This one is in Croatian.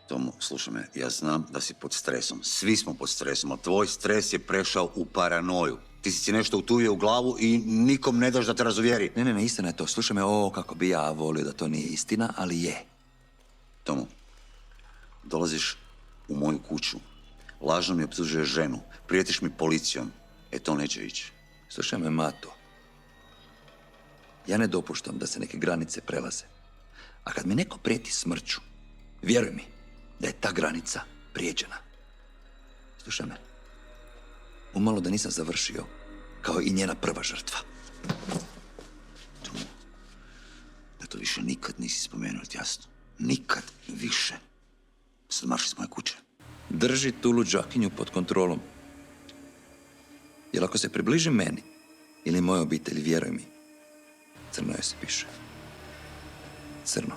Tomo, slušaj me, ja znam da si pod stresom. Svi smo pod stresom, ali tvoj stres je prešao u paranoju. Ti si nešto utuvio u glavu i nikom ne daš da te razuvjeri. Ne, istina je to. Slušaj me, kako bi ja volio da to nije istina, ali je. Tomo, dolaziš u moju kuću, lažno mi optužuješ ženu, prijetiš mi policijom. To neće ići. Slušaj me, Mato. Ja ne dopuštam da se neke granice prelaze. A kad mi neko prijeti smrću, vjeruj mi da je ta granica prijeđena. Slušaj me. Umalo da nisam završio kao i njena prva žrtva. Tomo, da to više nikad nisi spomenuo, jasno? Nikad više. Sad marši iz moje kuće. Drži tu luđakinju pod kontrolom. Jer ako se približi meni ili mojoj obitelji, vjeruj mi, crno joj se piše. Crno.